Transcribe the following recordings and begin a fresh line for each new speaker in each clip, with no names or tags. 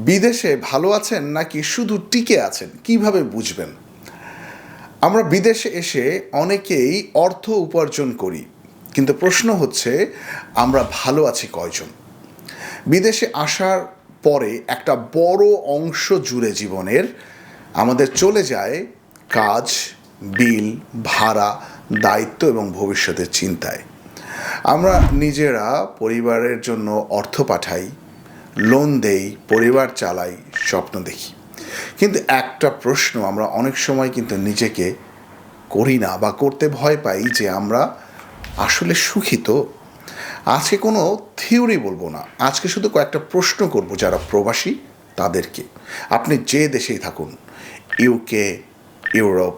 বিদেশে ভালো আছেন নাকি শুধু টিকে আছেন কিভাবে বুঝবেন? আমরা বিদেশে এসে অনেকেই অর্থ উপার্জন করি, কিন্তু প্রশ্ন হচ্ছে আমরা ভালো আছি কয়জন? বিদেশে আসার পরে একটা বড় অংশ জুড়ে জীবনের আমাদের চলে যায় কাজ, বিল, ভাড়া, দায়িত্ব এবং ভবিষ্যতের চিন্তায়। আমরা নিজেরা পরিবারের জন্য অর্থ পাঠাই, লোন দেই, পরিবার চালাই, স্বপ্ন দেখি। কিন্তু একটা প্রশ্ন আমরা অনেক সময় কিন্তু নিজেকে করি না বা করতে ভয় পাই যে আমরা আসলে সুখী তো? আজকে কোনো থিওরি বলবো না, আজকে শুধু কয়েকটা প্রশ্ন করব যারা প্রবাসী তাদেরকে। আপনি যে দেশেই থাকুন, UK, Europe,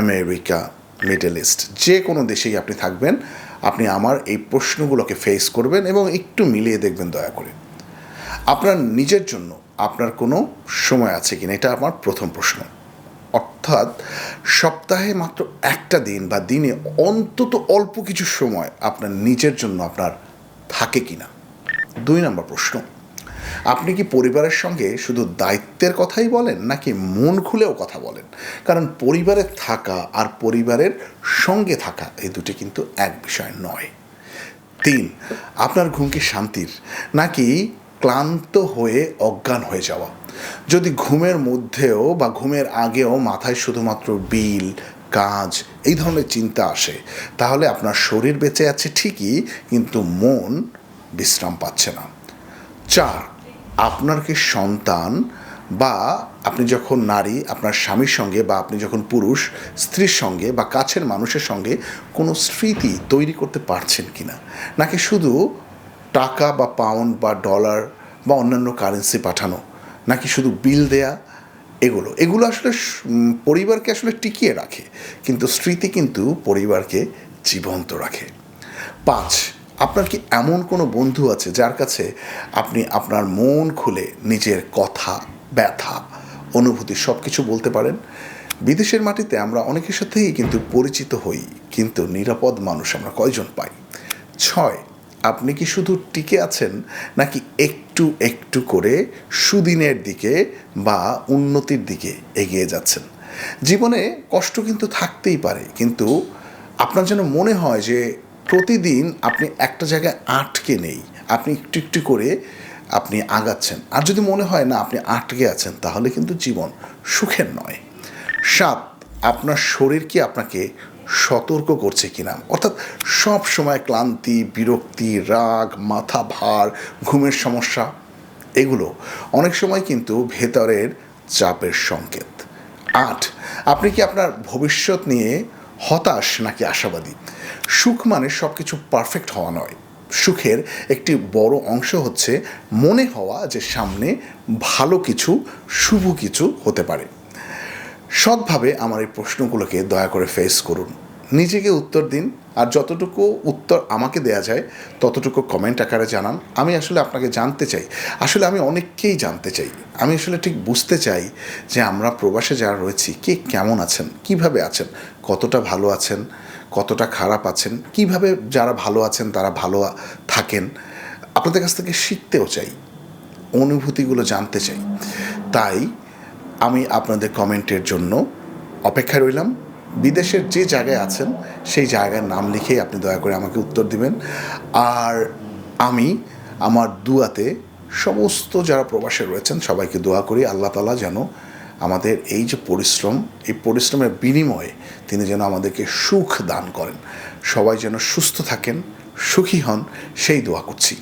America, middle east, যে কোনো দেশেই আপনি থাকবেন, আপনি আমার এই প্রশ্নগুলোকে ফেস করবেন এবং একটু মিলিয়ে দেখবেন দয়া করে। আপনার নিজের জন্য আপনার কোনো সময় আছে কিনা, এটা আমার প্রথম প্রশ্ন। অর্থাৎ সপ্তাহে মাত্র একটা দিন বা দিনে অন্তত অল্প কিছু সময় আপনার নিজের জন্য আপনার থাকে কিনা। 2 নম্বর প্রশ্ন, আপনি কি পরিবারের সঙ্গে শুধু দায়িত্বের কথাই বলেন নাকি মন খুলেও কথা বলেন? কারণ পরিবারে থাকা আর পরিবারের সঙ্গে থাকা এই দুটি কিন্তু এক বিষয় নয়। 3, আপনার ঘুম কি শান্তির নাকি ক্লান্ত হয়ে অজ্ঞান হয়ে যাওয়া? যদি ঘুমের মধ্যেও বা ঘুমের আগেও মাথায় শুধুমাত্র বিল, কাজ এই ধরনের চিন্তা আসে, তাহলে আপনার শরীর বেঁচে আছে ঠিকই, কিন্তু মন বিশ্রাম পাচ্ছে না। 4, আপনার কি সন্তান বা আপনি যখন নারী আপনার স্বামীর সঙ্গে বা আপনি যখন পুরুষ স্ত্রীর সঙ্গে বা কাছের মানুষের সঙ্গে কোনো স্মৃতি তৈরি করতে পারছেন কিনা, নাকি শুধু টাকা বা পাউন্ড বা ডলার বা অন্যান্য কারেন্সি পাঠানো, নাকি শুধু বিল দেয়া? এগুলো আসলে পরিবারকে আসলে টিকিয়ে রাখে, কিন্তু স্মৃতি কিন্তু পরিবারকে জীবন্ত রাখে। 5, আপনার কি এমন কোনো বন্ধু আছে যার কাছে আপনি আপনার মন খুলে নিজের কথা, ব্যথা, অনুভূতি সব কিছু বলতে পারেন? বিদেশের মাটিতে আমরা অনেকের সাথেই কিন্তু পরিচিত হই, কিন্তু নিরাপদ মানুষ আমরা কয়জন পাই? 6, আপনি কি শুধু টিকে আছেন নাকি একটু একটু করে সুদিনের দিকে বা উন্নতির দিকে এগিয়ে যাচ্ছেন? জীবনে কষ্ট কিন্তু থাকতেই পারে, কিন্তু আপনার যেন মনে হয় যে প্রতিদিন আপনি একটা জায়গায় আটকে নেই, আপনি একটু একটু করে আপনি আগাচ্ছেন। আর যদি মনে হয় না আপনি আটকে আছেন, তাহলে কিন্তু জীবন সুখের নয়। 7, আপনার শরীর কি আপনাকে সতর্ক করছে কিনা? অর্থাৎ সব সময় ক্লান্তি, বিরক্তি, রাগ, মাথা ভার, ঘুমের সমস্যা, এগুলো অনেক সময় কিন্তু ভেতরের চাপের সংকেত। 8, আপনি কি আপনার ভবিষ্যৎ নিয়ে হতাশ নাকি আশাবাদী? সুখ মানে সব কিছু পারফেক্ট হওয়া নয়, সুখের একটি বড় অংশ হচ্ছে মনে হওয়া যে সামনে ভালো কিছু, শুভ কিছু হতে পারে। সৎভাবে আমার এই প্রশ্নগুলোকে দয়া করে ফেস করুন, নিজেকে উত্তর দিন, আর যতটুকু উত্তর আমাকে দেয়া যায় ততটুকু কমেন্ট আকারে জানান। আমি আসলে আপনাকে জানতে চাই, আসলে আমি অনেককেই জানতে চাই, আমি আসলে ঠিক বুঝতে চাই যে আমরা প্রবাসে যারা রয়েছি কে কেমন আছেন, কিভাবে আছেন, কতটা ভালো আছেন, কতটা খারাপ আছেন, কিভাবে যারা ভালো আছেন তারা ভালো থাকেন। আপনাদের কাছ থেকে শিখতেও চাই, অনুভূতিগুলো জানতে চাই। তাই আমি আপনাদের কমেন্টের জন্য অপেক্ষায় রইলাম। বিদেশের যে জায়গায় আছেন সেই জায়গার নাম লিখেই আপনি দয়া করে আমাকে উত্তর দিবেন। আর আমি আমার দুয়াতে সমস্ত যারা প্রবাসে রয়েছেন সবাইকে দোয়া করি আল্লাহ তাআলা যেন আমাদের এই যে পরিশ্রম, এই পরিশ্রমের বিনিময়ে তিনি যেন আমাদেরকে সুখ দান করেন, সবাই যেন সুস্থ থাকেন, সুখী হন, সেই দোয়া করছি।